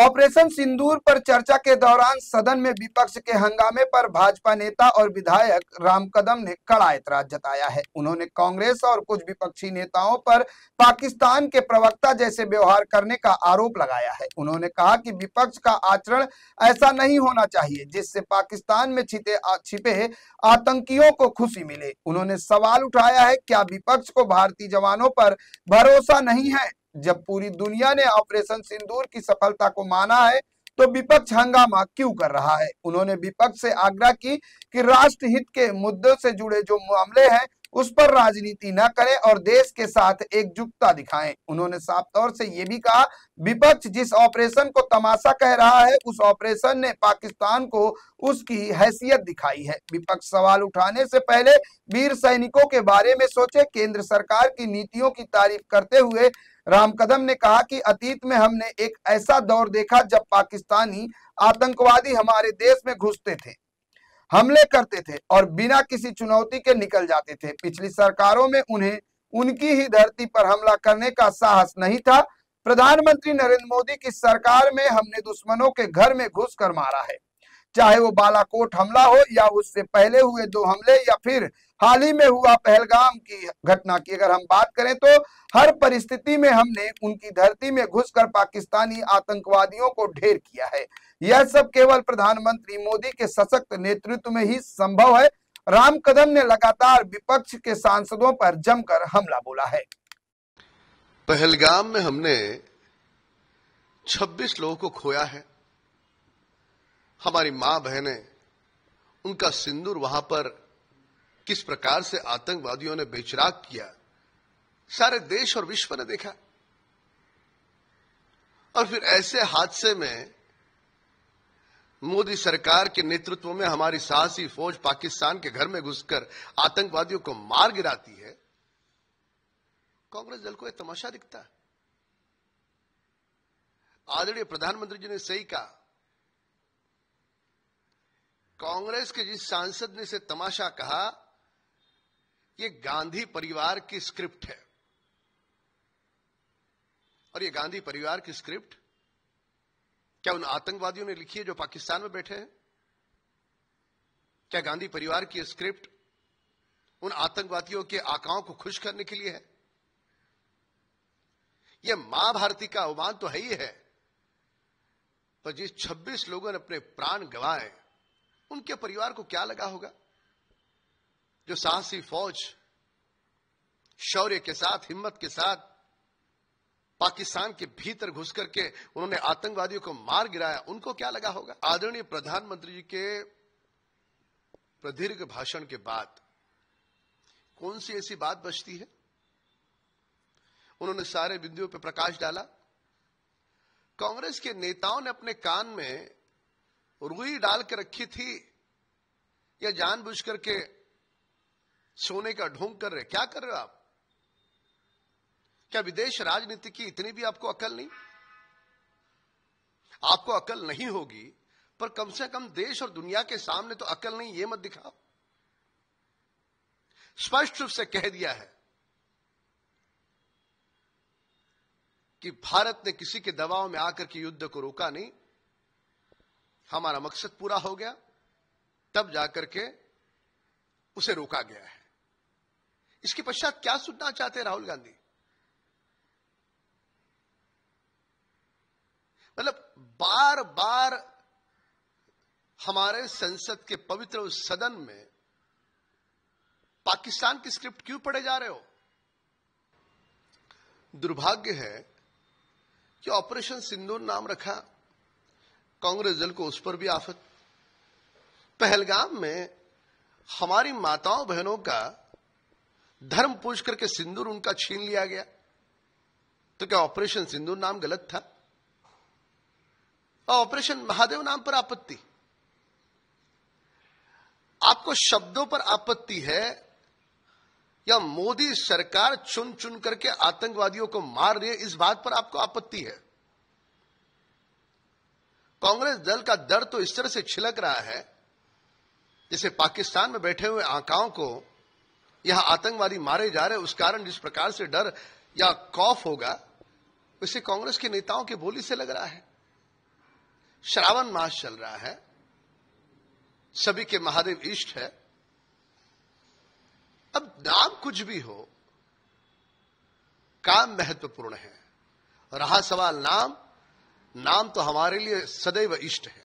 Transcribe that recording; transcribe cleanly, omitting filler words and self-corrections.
Operation सिंदूर पर चर्चा के दौरान सदन में विपक्ष के हंगामे पर भाजपा नेता और विधायक राम कदम ने कड़ा ऐतराज जताया है। उन्होंने कांग्रेस और कुछ विपक्षी नेताओं पर पाकिस्तान के प्रवक्ता जैसे व्यवहार करने का आरोप लगाया है। उन्होंने कहा कि विपक्ष का आचरण ऐसा नहीं होना चाहिए जिससे पाकिस्तान में छिपे आतंकियों को खुशी मिले। उन्होंने सवाल उठाया है, क्या विपक्ष को भारतीय जवानों पर भरोसा नहीं है? जब पूरी दुनिया ने ऑपरेशन सिंदूर की सफलता को माना है तो विपक्ष हंगामा क्यों कर रहा है? उन्होंने विपक्ष से आग्रह की कि राष्ट्र हित के मुद्दों से जुड़े जो मामले हैं उस पर राजनीति न करें और देश के साथ एकजुटता दिखाएं। उन्होंने साफ तौर से ये भी कहा, विपक्ष जिस ऑपरेशन को तमाशा कह रहा है उस ऑपरेशन ने पाकिस्तान को उसकी हैसियत दिखाई है। विपक्ष सवाल उठाने से पहले वीर सैनिकों के बारे में सोचे। केंद्र सरकार की नीतियों की तारीफ करते हुए राम कदम ने कहा कि अतीत में हमने एक ऐसा दौर देखा जब पाकिस्तानी आतंकवादी हमारे देश में घुसते थे, हमले करते थे और बिना किसी चुनौती के निकल जाते थे। पिछली सरकारों में उन्हें उनकी ही धरती पर हमला करने का साहस नहीं था। प्रधानमंत्री नरेंद्र मोदी की सरकार में हमने दुश्मनों के घर में घुसकर मारा है, चाहे वो बालाकोट हमला हो या उससे पहले हुए 2 हमले या फिर हाल ही में हुआ पहलगाम की घटना की अगर हम बात करें तो हर परिस्थिति में हमने उनकी धरती में घुसकर पाकिस्तानी आतंकवादियों को ढेर किया है। यह सब केवल प्रधानमंत्री मोदी के सशक्त नेतृत्व में ही संभव है। राम कदम ने लगातार विपक्ष के सांसदों पर जमकर हमला बोला है। पहलगाम में हमने 26 लोगों को खोया है। हमारी मां बहनें, उनका सिंदूर वहां पर किस प्रकार से आतंकवादियों ने बेचिराग किया, सारे देश और विश्व ने देखा। और फिर ऐसे हादसे में मोदी सरकार के नेतृत्व में हमारी साहसी फौज पाकिस्तान के घर में घुसकर आतंकवादियों को मार गिराती है। कांग्रेस दल को यह तमाशा दिखता है। आदरणीय प्रधानमंत्री जी ने सही कहा, कांग्रेस के जिस सांसद ने इसे तमाशा कहा, यह गांधी परिवार की स्क्रिप्ट है। और यह गांधी परिवार की स्क्रिप्ट क्या उन आतंकवादियों ने लिखी है जो पाकिस्तान में बैठे हैं? क्या गांधी परिवार की स्क्रिप्ट उन आतंकवादियों के आकाओं को खुश करने के लिए है? यह मां भारती का अवमान तो है ही है, पर जिस 26 लोगों ने अपने प्राण गंवाए उनके परिवार को क्या लगा होगा? जो साहसी फौज शौर्य के साथ, हिम्मत के साथ पाकिस्तान के भीतर घुस करके उन्होंने आतंकवादियों को मार गिराया, उनको क्या लगा होगा? आदरणीय प्रधानमंत्री जी के प्रदीर्घ भाषण के बाद कौन सी ऐसी बात बचती है? उन्होंने सारे बिंदुओं पर प्रकाश डाला। कांग्रेस के नेताओं ने अपने कान में रुई डाल के रखी थी या जानबूझ करके सोने का ढोंग कर रहे? क्या कर रहे हो आप? क्या विदेश राजनीति की इतनी भी आपको अकल नहीं? आपको अकल नहीं होगी, पर कम से कम देश और दुनिया के सामने तो अकल नहीं, ये मत दिखाओ। स्पष्ट रूप से कह दिया है कि भारत ने किसी के दबाव में आकर के युद्ध को रोका नहीं। हमारा मकसद पूरा हो गया, तब जाकर के उसे रोका गया है। इसके पश्चात क्या सुनना चाहते हैं राहुल गांधी? मतलब बार बार हमारे संसद के पवित्र उस सदन में पाकिस्तान की स्क्रिप्ट क्यों पढ़े जा रहे हो? दुर्भाग्य है कि ऑपरेशन सिंदूर नाम रखा, कांग्रेस दल को उस पर भी आफत। पहलगाम में हमारी माताओं बहनों का धर्म पूछ करके सिंदूर उनका छीन लिया गया, तो क्या ऑपरेशन सिंदूर नाम गलत था? और ऑपरेशन महादेव नाम पर आपत्ति? आपको शब्दों पर आपत्ति है या मोदी सरकार चुन चुन करके आतंकवादियों को मार रही है, इस बात पर आपको आपत्ति है? कांग्रेस दल का डर तो इस तरह से छिलक रहा है जैसे पाकिस्तान में बैठे हुए आकाओं को यहां आतंकवादी मारे जा रहे हैं, उस कारण जिस प्रकार से डर या खौफ होगा, वैसे कांग्रेस के नेताओं की बोली से लग रहा है। श्रावण मास चल रहा है, सभी के महादेव इष्ट है। अब नाम कुछ भी हो, काम महत्वपूर्ण है। रहा सवाल नाम, नाम तो हमारे लिए सदैव इष्ट है।